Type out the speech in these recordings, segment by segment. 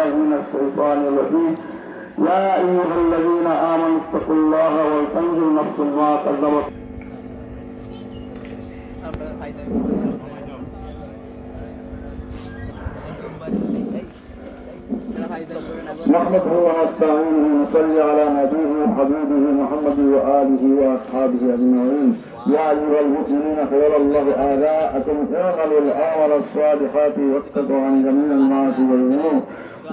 من الشيطان الرجيم يا أيها الذين آمنوا اتقوا الله ولتنظر نفس ما قدمت نحمده ونستعينه ونصلي على نبيه وحبيبه محمد وآله وأصحابه أجمعين يا أيها المؤمنين خير الله آلاءكم اعملوا الأعمال الصالحات واتقوا عن جميع المعاصي والذنوب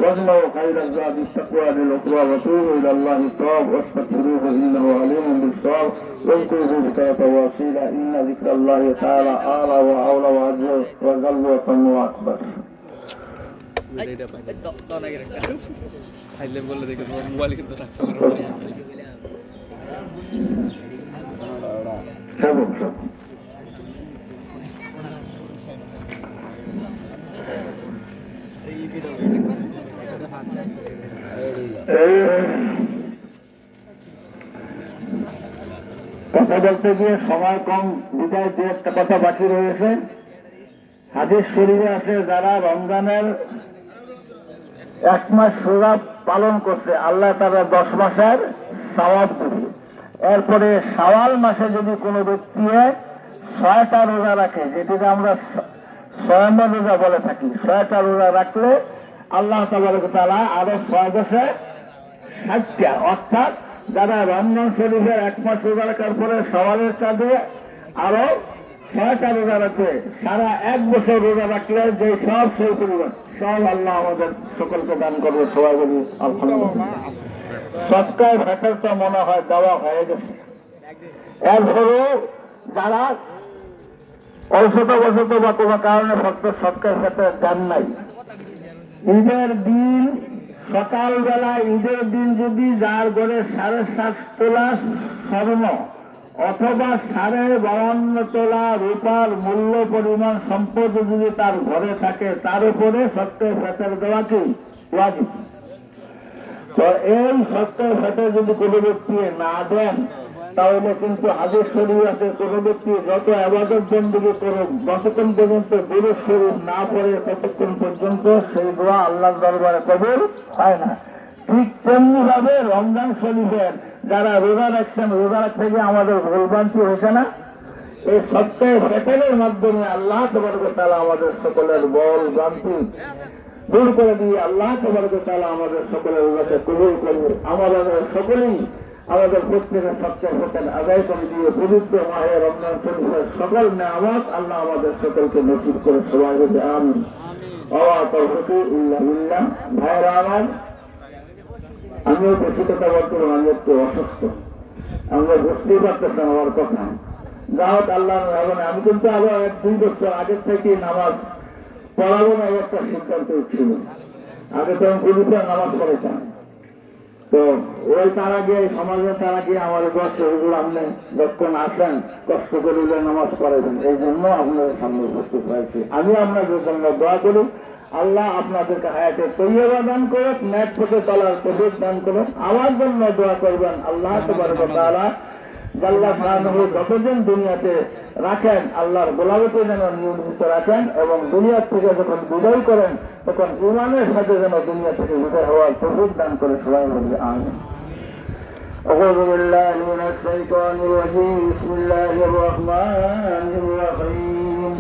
واجمعوا خير الزاد التقوى للأخرى وتوبوا إلى الله التواب واستغفروه إنه عليم بالصواب واذكروا ذكرى وسيلة إن ذكر الله تعالى أعلى وأولى وأجل وجل وطن وأكبر. কথা বলতে গিয়ে সময় কম, বিদায় দু একটা কথা বাকি রয়েছে। হাদিস শরীফে আছে যারা রমজানের 1 মাস রোজা পালন করছে আল্লাহ তারা 10 মাসের সওয়াব দেবে। এরপরে শাওয়াল মাসে যদি কোনো ব্যক্তি 6টা রোজা রাখে, যেটাকে আমরা সয়মের রোজা বলে থাকি, 6টা রোজা রাখলে আল্লাহ তাআলা আরো 6 বছরে 60টা, অর্থাৎ যারা রমজান শরীফের 1 মাস রোজা রাখার পরে শাওয়ালের চাঁদে আরো 6টা রোজা রাখবে, সারা 1 বছর রোজা রাখলে যে সব সেই পরিমাণ সব আল্লাহ আমাদের সকলকে দান করবে। সবাই বলি আলহামদুলিল্লাহ। সৎকার ভেতর তো মনে হয় দেওয়া হয়ে গেছে। এরপরেও যারা অবসত বা কোনো কারণে ভক্ত সৎকার ভেতর দেন নাই, ঈদের দিন সকালবেলা, ঈদের দিন যদি যার ঘরে 7.5 তোলা স্বর্ণ অথবা 52.5 তোলা রূপার মূল্য পরিমাণ সম্পদ যদি তার ঘরে থাকে, তার উপরে সৎকার ফেতর দেওয়া কি ওয়াজিব। তো এই সৎকার ফেতর যদি কোনো ব্যক্তি না দেন, তাহলে কিন্তু হাদিস শরীফ আছে কোনো ব্যক্তি যত ইবাদত বন্দেগী করুক, যতক্ষণ পর্যন্ত দুরূদ শরীফ না পড়ে ততক্ষণ পর্যন্ত সেই দোয়া আল্লাহর দরবারে কবুল হয় না। ঠিক তেমনি ভাবে রমজান শরীফের যারা রোজা রাখছেন, রোজা রাখতে গিয়ে আমাদের ভুলভ্রান্তি হয়েছে না, এই সপ্তাহে ফেতরের মাধ্যমে আল্লাহ তাবারক ওয়া তাআলা আমাদের সকলের বল ভ্রান্তি দূর করে দিয়ে আল্লাহ তাবারক ওয়া তাআলা আমাদের সকলের রোজাকে কবুল করবে। আমাদের সকলেই আমাদের প্রত্যেকের সপ্তাহে ফেতর আদায় করে দিয়ে পবিত্র মাহে রমজান শরীফের সকল নেয়ামত আল্লাহ আমাদের সকলকে নসিব করে। সবাই বলি আমিন। ওয়া তাওফিক ইল্লা বিল্লাহ। ভাইরা আমার, আমিও বেশি কথা বলতে পারবো, আমি একটু অসুস্থ, আমরা বুঝতেই পারতেছেন আমার কথা। যা হোক আল্লাহ ভাবনা, আমি কিন্তু আরো 1-2 বছর আগের থেকে নামাজ পড়াবো না একটা সিদ্ধান্ত ছিল। আগে তো আমি পবিত্র নামাজ পড়াইতাম, তো ওই তারা গিয়ে সমাজে তারা গিয়ে আমাদের বর্ষ হুজুর আপনি যখন আসেন কষ্ট করে নামাজ পড়াইবেন, এই জন্য আপনাদের সামনে উপস্থিত হয়েছি। আমি আপনাদের জন্য দোয়া করি, আল্লাহ আপনাদেরকে হায়াতে তৈয়বা দান করুন, ন্যাক পথে চলার তৌফিক দান করুন। আমার জন্য দোয়া করবেন, আল্লাহ তাবারক ওয়া তাআলা জাল্লা শাআনুহু যতদিন দুনিয়াতে রাখেন আল্লাহর গোলামীতে যেন নিয়োজিত রাখেন, এবং দুনিয়া থেকে যখন বিদায় করেন তখন ঈমানের সাথে যেন দুনিয়া থেকে বিদায় হওয়ার তৌফিক দান করে। সবাই বলি আমিন। আউযু বিল্লাহি মিনাশ শাইতানির রাজীম। বিসমিল্লাহির রহমানির রহিম।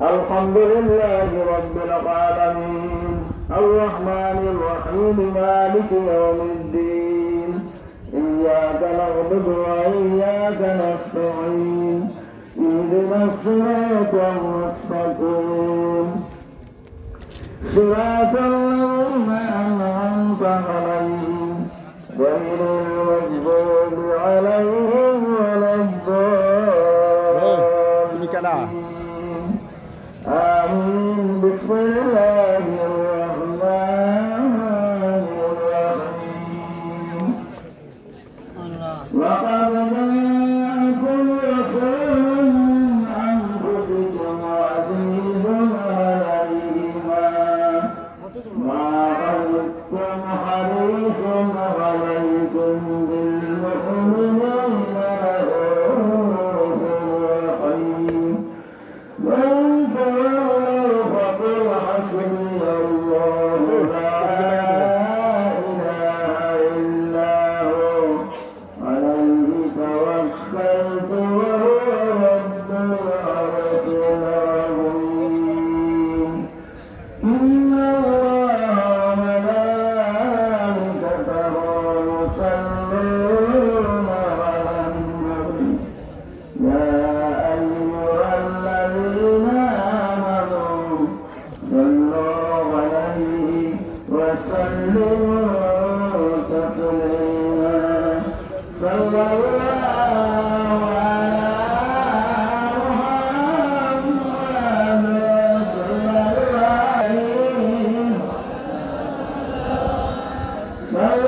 আলহামদুলিল্লাহি রাব্বিল আলামিন। আর রহমানির রহিম। মালিকি ইয়াউমিদ্দিন। إياك نعبد وإياك نستعين. اهدنا الصراط المستقيم. صراط الذين أنعمت عليهم غير المغضوب عليهم ولا الضالين. آمين. بسم الله الرحمن الرحيم. لقد جاءكم رسول من أنفسكم عزيز عليه ما عنتم حريص عليكم بالمؤمنين رؤوف رحيم. من تولوا فقل حسبي الله لا وسلموا تسليما صلى الله على محمد صلى الله عليه وسلم